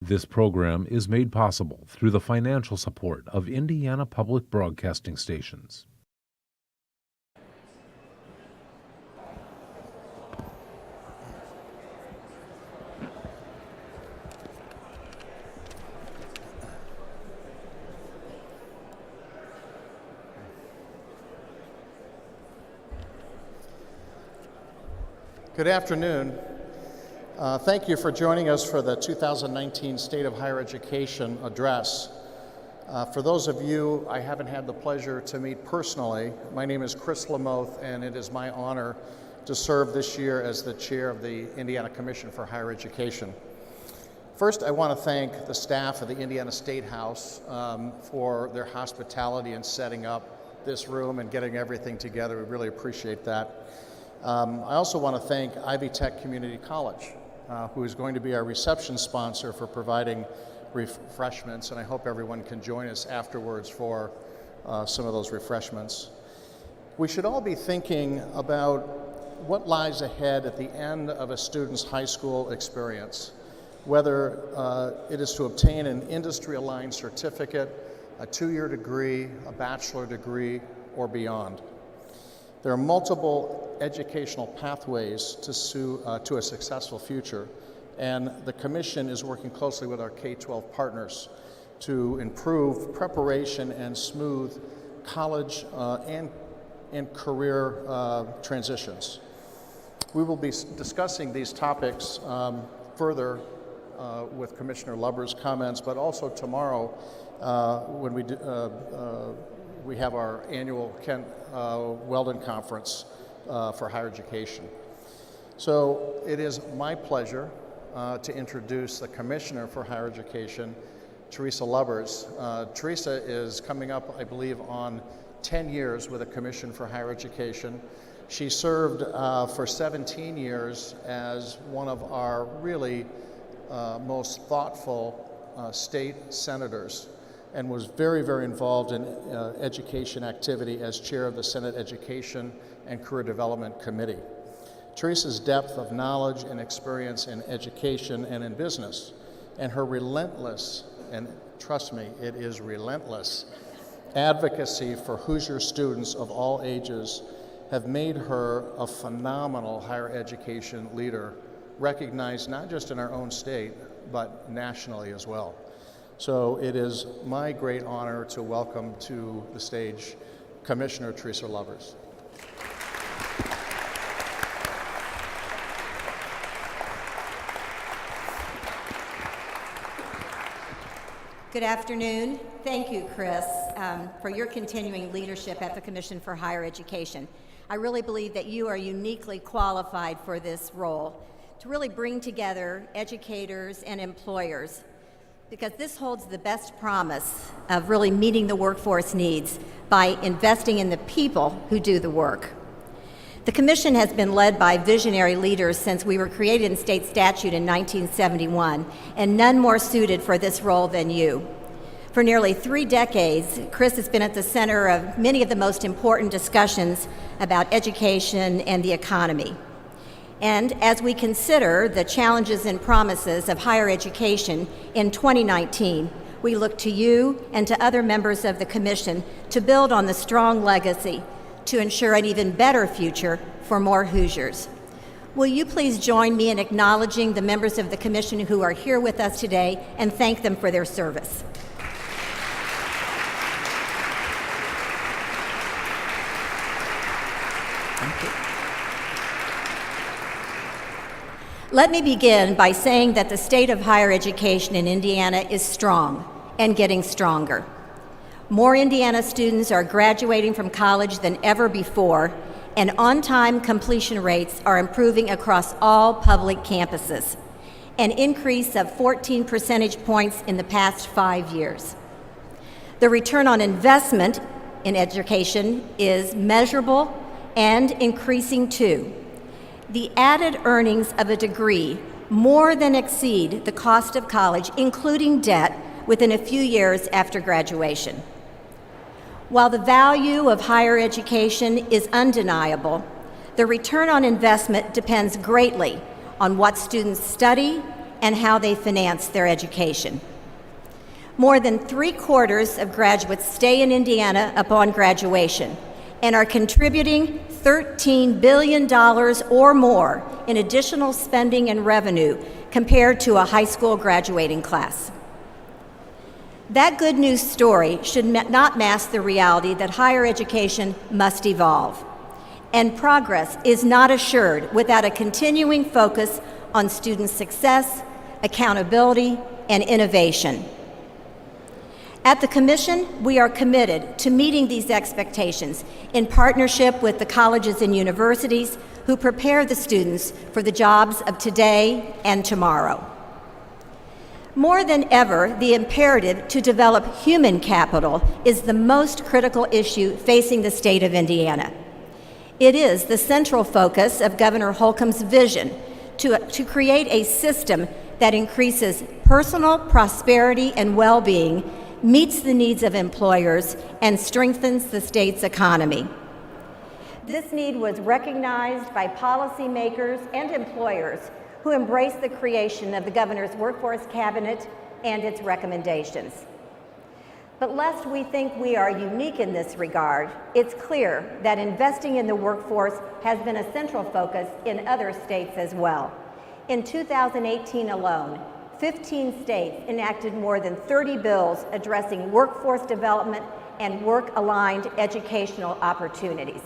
This program is made possible through the financial support of Indiana Public Broadcasting Stations. Good afternoon. Thank you for joining us for the 2019 State of Higher Education Address. For those of you I haven't had the pleasure to meet personally, my name is Chris Lamoth, and it is my honor to serve this year as the chair of the Indiana Commission for Higher Education. First, I want to thank the staff of the Indiana State House for their hospitality in setting up this room and getting everything together. We really appreciate that. I also want to thank Ivy Tech Community College, who is going to be our reception sponsor for providing refreshments, and I hope everyone can join us afterwards for some of those refreshments. We should all be thinking about what lies ahead at the end of a student's high school experience, whether it is to obtain an industry-aligned certificate, a two-year degree, a bachelor degree, or beyond. There are multiple educational pathways to a successful future, and the Commission is working closely with our K-12 partners to improve preparation and smooth college and career transitions. We will be discussing these topics further with Commissioner Lubbers' comments, but also tomorrow when we have our annual Kent Weldon Conference for higher education. So it is my pleasure to introduce the Commissioner for Higher Education, Teresa Lubbers. Teresa is coming up, I believe, on 10 years with the Commission for Higher Education. She served for 17 years as one of our really most thoughtful state senators, and was very, very involved in education activity as chair of the Senate Education and Career Development Committee. Teresa's depth of knowledge and experience in education and in business, and her relentless, and trust me, it is relentless, advocacy for Hoosier students of all ages have made her a phenomenal higher education leader, recognized not just in our own state, but nationally as well. So it is my great honor to welcome to the stage Commissioner Teresa Lubbers. Good afternoon. Thank you, Chris, for your continuing leadership at the Commission for Higher Education. I really believe that you are uniquely qualified for this role to really bring together educators and employers, because this holds the best promise of really meeting the workforce needs by investing in the people who do the work. The Commission has been led by visionary leaders since we were created in state statute in 1971, and none more suited for this role than you. For nearly 3 decades, Chris has been at the center of many of the most important discussions about education and the economy. And as we consider the challenges and promises of higher education in 2019, we look to you and to other members of the Commission to build on the strong legacy to ensure an even better future for more Hoosiers. Will you please join me in acknowledging the members of the Commission who are here with us today and thank them for their service? Let me begin by saying that the state of higher education in Indiana is strong and getting stronger. More Indiana students are graduating from college than ever before, and on-time completion rates are improving across all public campuses, an increase of 14 percentage points in the past 5 years. The return on investment in education is measurable and increasing too. The added earnings of a degree more than exceed the cost of college, including debt, within a few years after graduation. While the value of higher education is undeniable, the return on investment depends greatly on what students study and how they finance their education. More than 3/4 of graduates stay in Indiana upon graduation and are contributing $13 billion or more in additional spending and revenue compared to a high school graduating class. That good news story should not mask the reality that higher education must evolve, and progress is not assured without a continuing focus on student success, accountability, and innovation. At the Commission, we are committed to meeting these expectations in partnership with the colleges and universities who prepare the students for the jobs of today and tomorrow. More than ever, the imperative to develop human capital is the most critical issue facing the state of Indiana. It is the central focus of Governor Holcomb's vision to create a system that increases personal prosperity and well-being, meets the needs of employers, and strengthens the state's economy. This need was recognized by policymakers and employers who embraced the creation of the Governor's Workforce Cabinet and its recommendations. But lest we think we are unique in this regard, it's clear that investing in the workforce has been a central focus in other states as well. In 2018 alone, 15 states enacted more than 30 bills addressing workforce development and work-aligned educational opportunities.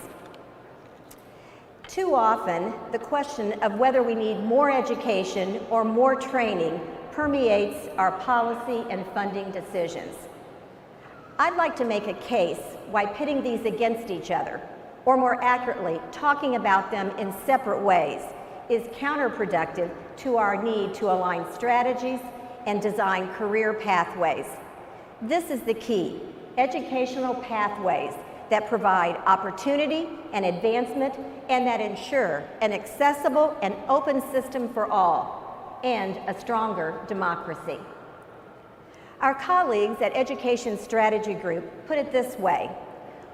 Too often, the question of whether we need more education or more training permeates our policy and funding decisions. I'd like to make a case why pitting these against each other, or more accurately, talking about them in separate ways, is counterproductive to our need to align strategies and design career pathways. This is the key: educational pathways that provide opportunity and advancement and that ensure an accessible and open system for all and a stronger democracy. Our colleagues at Education Strategy Group put it this way: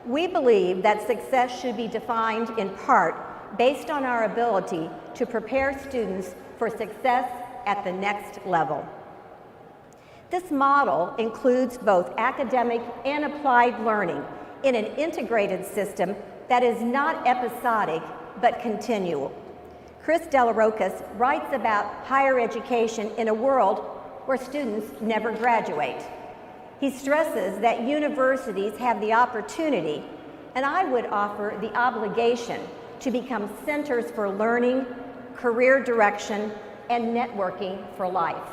we believe that success should be defined in part based on our ability to prepare students for success at the next level. This model includes both academic and applied learning in an integrated system that is not episodic but continual. Chris Delarokas writes about higher education in a world where students never graduate. He stresses that universities have the opportunity, and I would offer the obligation, to become centers for learning, career direction, and networking for life.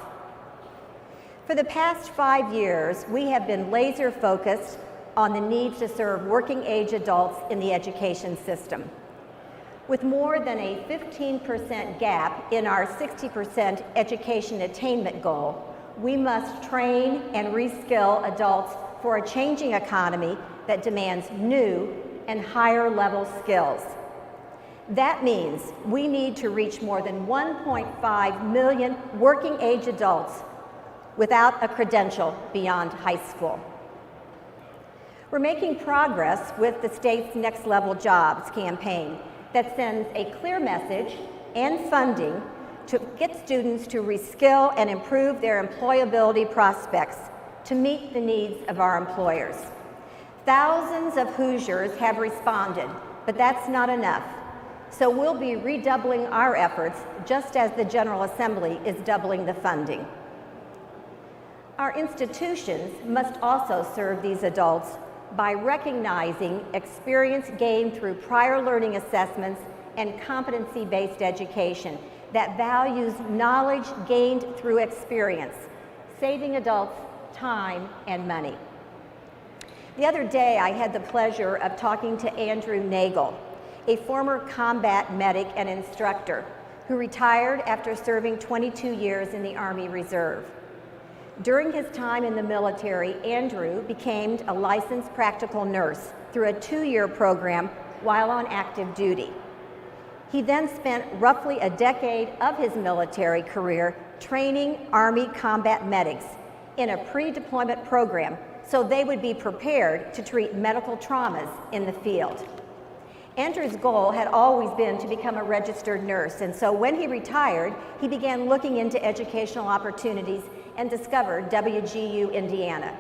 For the past 5 years, we have been laser focused on the need to serve working age adults in the education system. With more than a 15% gap in our 60% education attainment goal, we must train and reskill adults for a changing economy that demands new and higher level skills. That means we need to reach more than 1.5 million working age adults without a credential beyond high school. We're making progress with the state's Next Level Jobs campaign that sends a clear message and funding to get students to reskill and improve their employability prospects to meet the needs of our employers. Thousands of Hoosiers have responded, but that's not enough. So we'll be redoubling our efforts, just as the General Assembly is doubling the funding. Our institutions must also serve these adults by recognizing experience gained through prior learning assessments and competency-based education that values knowledge gained through experience, saving adults time and money. The other day, I had the pleasure of talking to Andrew Nagel, a former combat medic and instructor who retired after serving 22 years in the Army Reserve. During his time in the military, Andrew became a licensed practical nurse through a 2-year program while on active duty. He then spent roughly a decade of his military career training Army combat medics in a pre-deployment program so they would be prepared to treat medical traumas in the field. Andrew's goal had always been to become a registered nurse, and so when he retired, he began looking into educational opportunities and discovered WGU Indiana.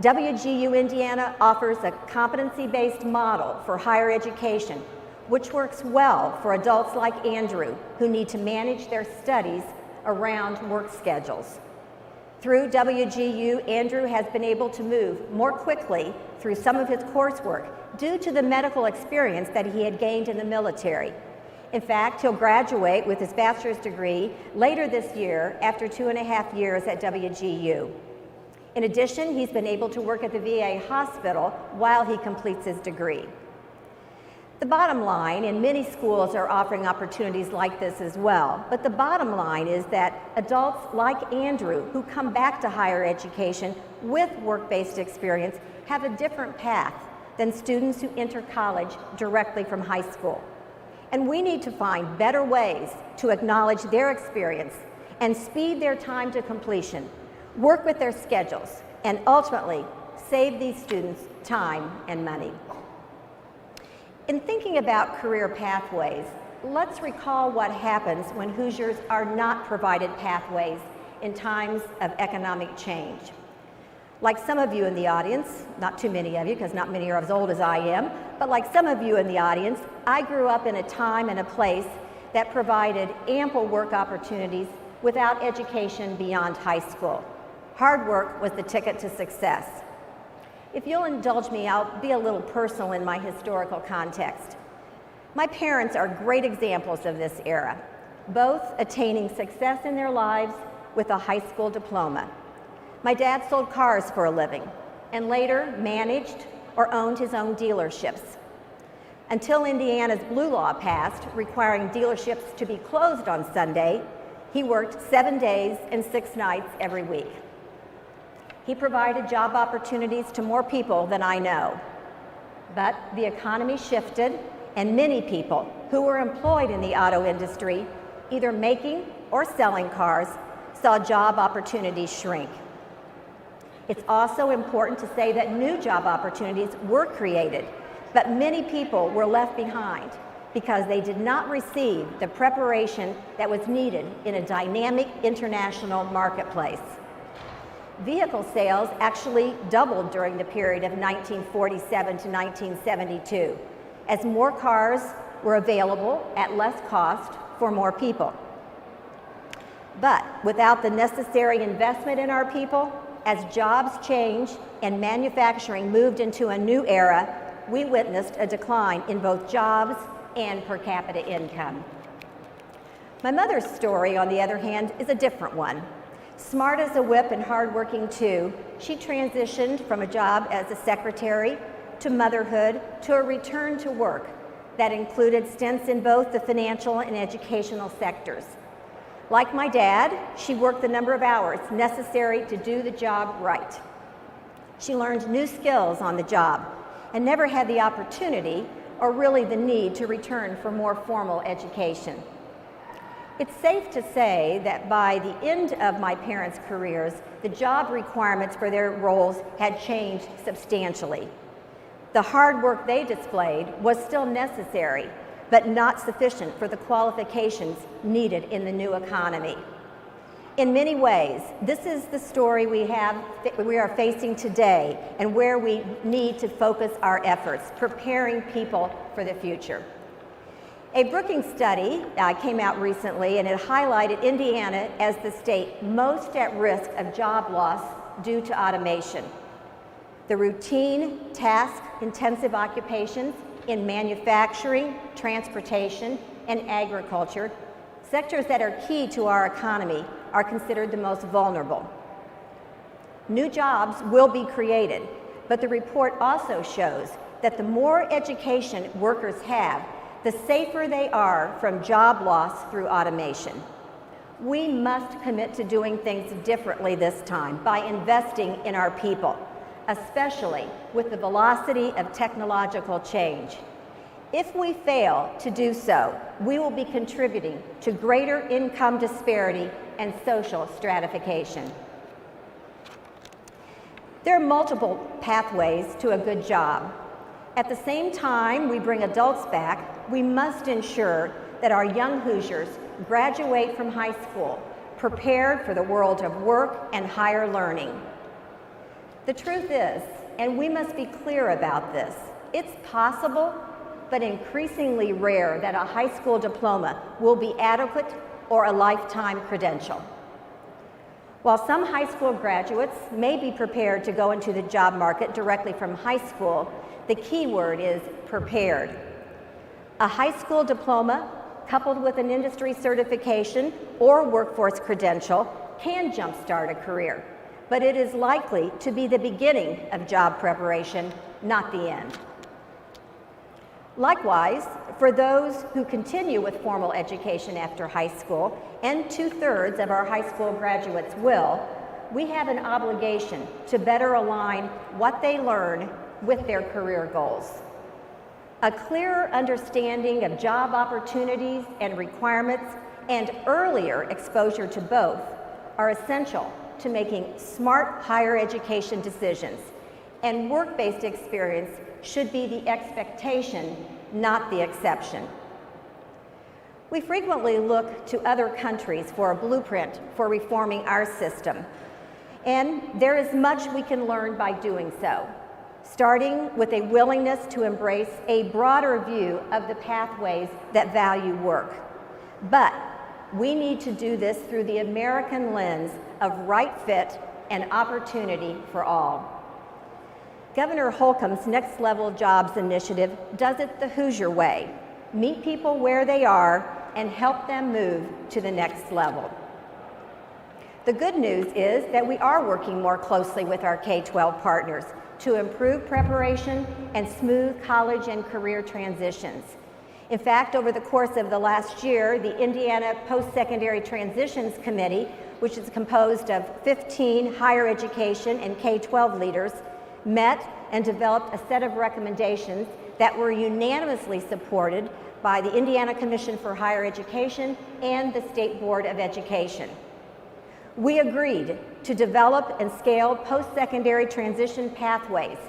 WGU Indiana offers a competency-based model for higher education, which works well for adults like Andrew who need to manage their studies around work schedules. Through WGU, Andrew has been able to move more quickly through some of his coursework due to the medical experience that he had gained in the military. In fact, he'll graduate with his bachelor's degree later this year after 2.5 years at WGU. In addition, he's been able to work at the VA hospital while he completes his degree. The bottom line, and many schools are offering opportunities like this as well, but the bottom line is that adults like Andrew who come back to higher education with work-based experience have a different path than students who enter college directly from high school. And we need to find better ways to acknowledge their experience and speed their time to completion, work with their schedules, and ultimately save these students time and money. In thinking about career pathways, let's recall what happens when Hoosiers are not provided pathways in times of economic change. Like some of you in the audience, not too many of you because not many are as old as I am, but like some of you in the audience, I grew up in a time and a place that provided ample work opportunities without education beyond high school. Hard work was the ticket to success. If you'll indulge me, I'll be a little personal in my historical context. My parents are great examples of this era, both attaining success in their lives with a high school diploma. My dad sold cars for a living and later managed or owned his own dealerships. Until Indiana's Blue Law passed, requiring dealerships to be closed on Sunday, he worked 7 days and 6 nights every week. He provided job opportunities to more people than I know. But the economy shifted, and many people who were employed in the auto industry, either making or selling cars, saw job opportunities shrink. It's also important to say that new job opportunities were created, but many people were left behind because they did not receive the preparation that was needed in a dynamic international marketplace. Vehicle sales actually doubled during the period of 1947 to 1972, as more cars were available at less cost for more people. But without the necessary investment in our people, as jobs changed and manufacturing moved into a new era, we witnessed a decline in both jobs and per capita income. My mother's story, on the other hand, is a different one. Smart as a whip and hardworking too, she transitioned from a job as a secretary to motherhood to a return to work that included stints in both the financial and educational sectors. Like my dad, she worked the number of hours necessary to do the job right. She learned new skills on the job and never had the opportunity or really the need to return for more formal education. It's safe to say that by the end of my parents' careers, the job requirements for their roles had changed substantially. The hard work they displayed was still necessary, but not sufficient for the qualifications needed in the new economy. In many ways, this is the story we are facing today and where we need to focus our efforts, preparing people for the future. A Brookings study came out recently, and it highlighted Indiana as the state most at risk of job loss due to automation. The routine, task-intensive occupations in manufacturing, transportation, and agriculture, sectors that are key to our economy, are considered the most vulnerable. New jobs will be created, but the report also shows that the more education workers have, the safer they are from job loss through automation. We must commit to doing things differently this time by investing in our people, especially with the velocity of technological change. If we fail to do so, we will be contributing to greater income disparity and social stratification. There are multiple pathways to a good job, At the same time we bring adults back, we must ensure that our young Hoosiers graduate from high school prepared for the world of work and higher learning. The truth is, and we must be clear about this, it's possible, but increasingly rare that a high school diploma will be adequate or a lifetime credential. While some high school graduates may be prepared to go into the job market directly from high school, the key word is prepared. A high school diploma coupled with an industry certification or workforce credential can jumpstart a career, but it is likely to be the beginning of job preparation, not the end. Likewise, for those who continue with formal education after high school, and 2/3 of our high school graduates will, we have an obligation to better align what they learn with their career goals. A clearer understanding of job opportunities and requirements and earlier exposure to both are essential to making smart higher education decisions, and work-based experience should be the expectation, not the exception. We frequently look to other countries for a blueprint for reforming our system, and there is much we can learn by doing so, starting with a willingness to embrace a broader view of the pathways that value work. But we need to do this through the American lens of right fit and opportunity for all. Governor Holcomb's Next Level Jobs initiative does it the Hoosier way: meet people where they are and help them move to the next level. The good news is that we are working more closely with our K-12 partners to improve preparation and smooth college and career transitions. In fact, over the course of the last year, the Indiana Post-Secondary Transitions Committee, which is composed of 15 higher education and K-12 leaders, met and developed a set of recommendations that were unanimously supported by the Indiana Commission for Higher Education and the State Board of Education. We agreed to develop and scale post-secondary transition pathways,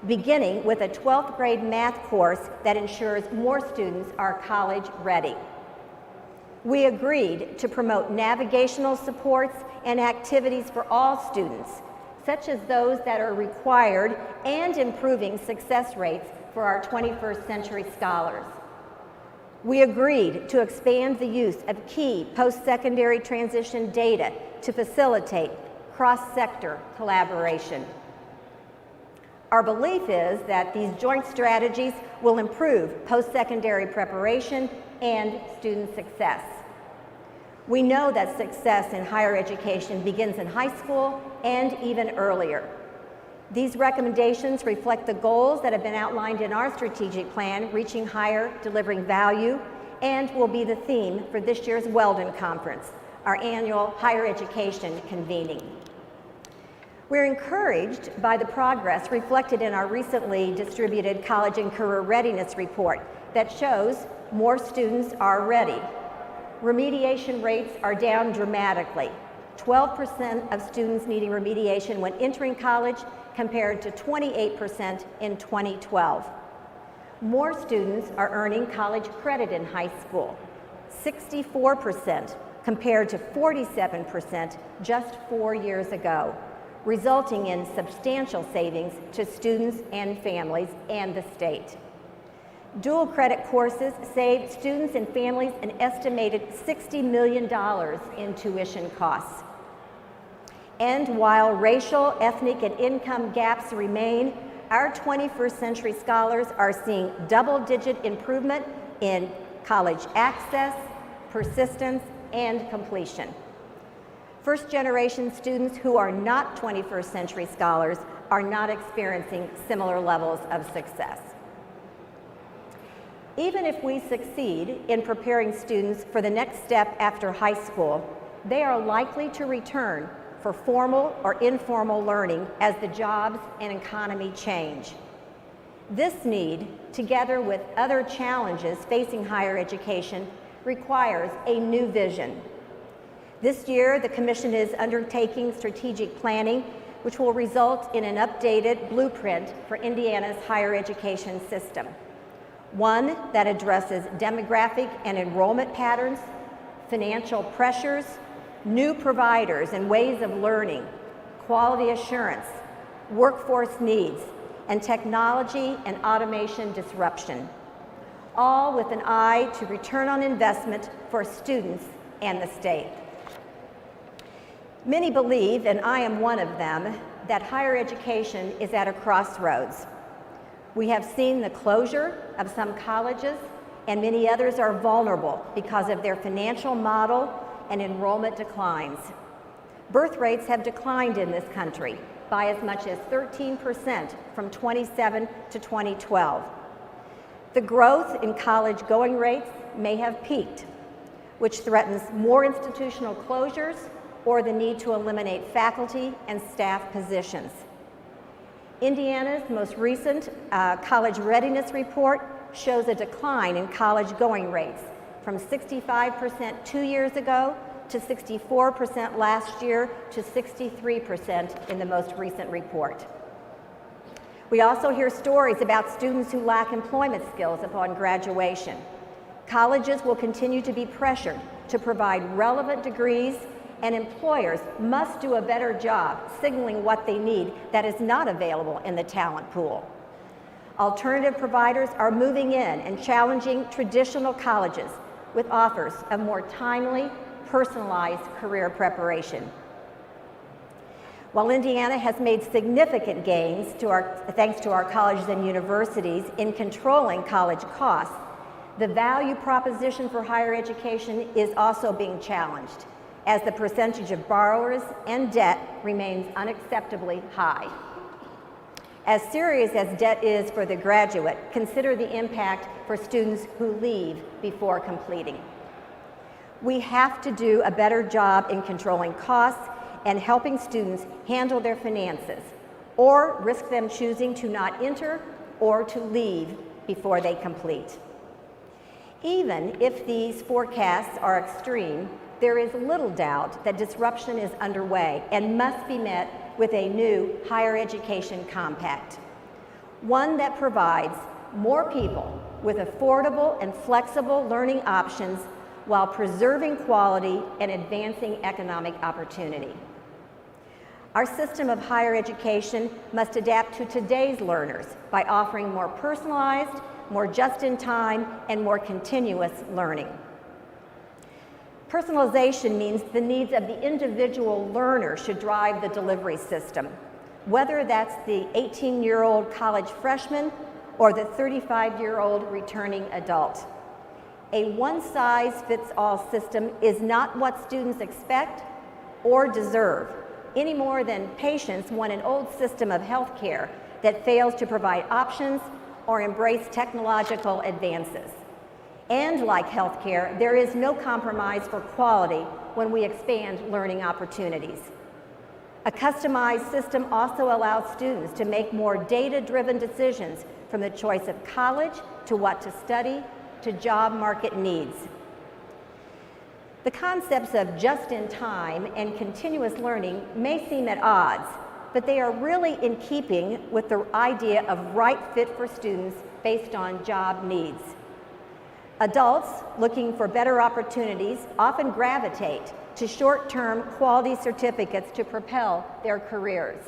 beginning with a 12th grade math course that ensures more students are college ready. We agreed to promote navigational supports and activities for all students, such as those that are required, and improving success rates for our 21st century scholars. We agreed to expand the use of key post-secondary transition data to facilitate cross-sector collaboration. Our belief is that these joint strategies will improve post-secondary preparation and student success. We know that success in higher education begins in high school and even earlier. These recommendations reflect the goals that have been outlined in our strategic plan, Reaching Higher, Delivering Value, and will be the theme for this year's Weldon Conference, our annual higher education convening. We're encouraged by the progress reflected in our recently distributed College and Career Readiness Report that shows more students are ready. Remediation rates are down dramatically. 12% of students needing remediation when entering college compared to 28% in 2012. More students are earning college credit in high school, 64% compared to 47% just 4 years ago, resulting in substantial savings to students and families and the state. Dual credit courses save students and families an estimated $60 million in tuition costs. And while racial, ethnic, and income gaps remain, our 21st century scholars are seeing double-digit improvement in college access, persistence, and completion. First-generation students who are not 21st century scholars are not experiencing similar levels of success. Even if we succeed in preparing students for the next step after high school, they are likely to return for formal or informal learning as the jobs and economy change. This need, together with other challenges facing higher education, requires a new vision. This year, the Commission is undertaking strategic planning which will result in an updated blueprint for Indiana's higher education system. One that addresses demographic and enrollment patterns, financial pressures, new providers and ways of learning, quality assurance, workforce needs, and technology and automation disruption, all with an eye to return on investment for students and the state. Many believe, and I am one of them, that higher education is at a crossroads. We have seen the closure of some colleges, and many others are vulnerable because of their financial model and enrollment declines. Birth rates have declined in this country by as much as 13% from 2007 to 2012. The growth in college-going rates may have peaked, which threatens more institutional closures or the need to eliminate faculty and staff positions. Indiana's most recent college readiness report shows a decline in college-going rates from 65% 2 years ago to 64% last year to 63% in the most recent report. We also hear stories about students who lack employment skills upon graduation. Colleges will continue to be pressured to provide relevant degrees, and employers must do a better job signaling what they need that is not available in the talent pool. Alternative providers are moving in and challenging traditional colleges with offers of more timely, personalized career preparation. While Indiana has made significant gains thanks to our colleges and universities in controlling college costs, the value proposition for higher education is also being challenged as the percentage of borrowers and debt remains unacceptably high. As serious as debt is for the graduate, consider the impact for students who leave before completing. We have to do a better job in controlling costs and helping students handle their finances, or risk them choosing to not enter or to leave before they complete. Even if these forecasts are extreme, there is little doubt that disruption is underway and must be met with a new higher education compact, one that provides more people with affordable and flexible learning options while preserving quality and advancing economic opportunity. Our system of higher education must adapt to today's learners by offering more personalized, more just-in-time, and more continuous learning. Personalization means the needs of the individual learner should drive the delivery system, whether that's the 18-year-old college freshman or the 35-year-old returning adult. A one-size-fits-all system is not what students expect or deserve, any more than patients want an old system of healthcare that fails to provide options or embrace technological advances. And like healthcare, there is no compromise for quality when we expand learning opportunities. A customized system also allows students to make more data-driven decisions from the choice of college to what to study to job market needs. The concepts of just-in-time and continuous learning may seem at odds, but they are really in keeping with the idea of right fit for students based on job needs. Adults looking for better opportunities often gravitate to short-term quality certificates to propel their careers.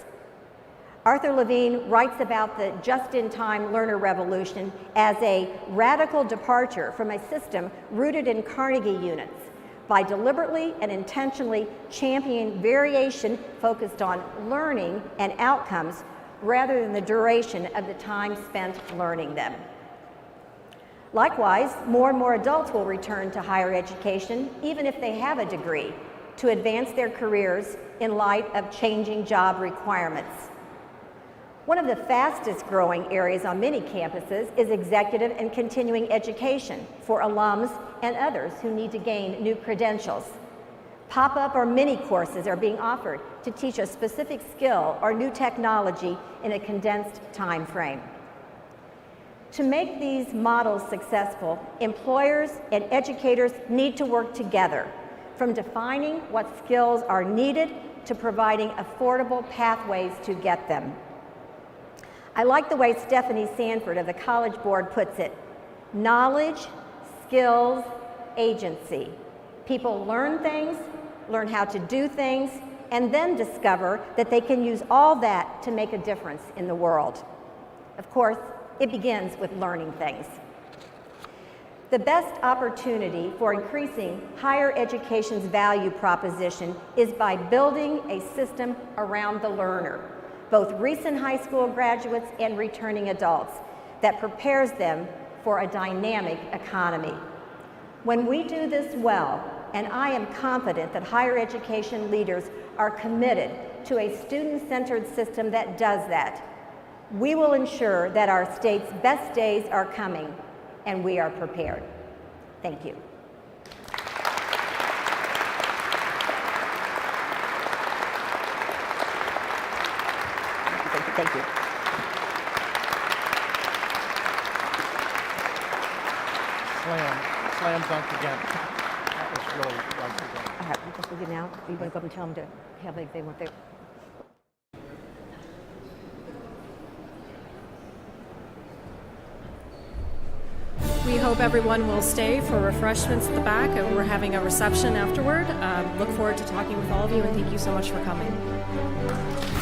Arthur Levine writes about the just-in-time learner revolution as a radical departure from a system rooted in Carnegie units by deliberately and intentionally championing variation focused on learning and outcomes rather than the duration of the time spent learning them. Likewise, more and more adults will return to higher education, even if they have a degree, to advance their careers in light of changing job requirements. One of the fastest growing areas on many campuses is executive and continuing education for alums and others who need to gain new credentials. Pop-up or mini courses are being offered to teach a specific skill or new technology in a condensed time frame. To make these models successful, employers and educators need to work together, from defining what skills are needed to providing affordable pathways to get them. I like the way Stephanie Sanford of the College Board puts it: knowledge, skills, agency. People learn things, learn how to do things, and then discover that they can use all that to make a difference in the world. Of course, it begins with learning things. The best opportunity for increasing higher education's value proposition is by building a system around the learner, both recent high school graduates and returning adults, that prepares them for a dynamic economy. When we do this well, and I am confident that higher education leaders are committed to a student-centered system that does that, we will ensure that our state's best days are coming, and we are prepared. Thank you. Thank you. Slam dunk again. That was really nicely done. All right, we'll just now. You want to go up and tell them to have they want their. We hope everyone will stay for refreshments at the back, and we're having a reception afterward. Look forward to talking with all of you, and thank you so much for coming.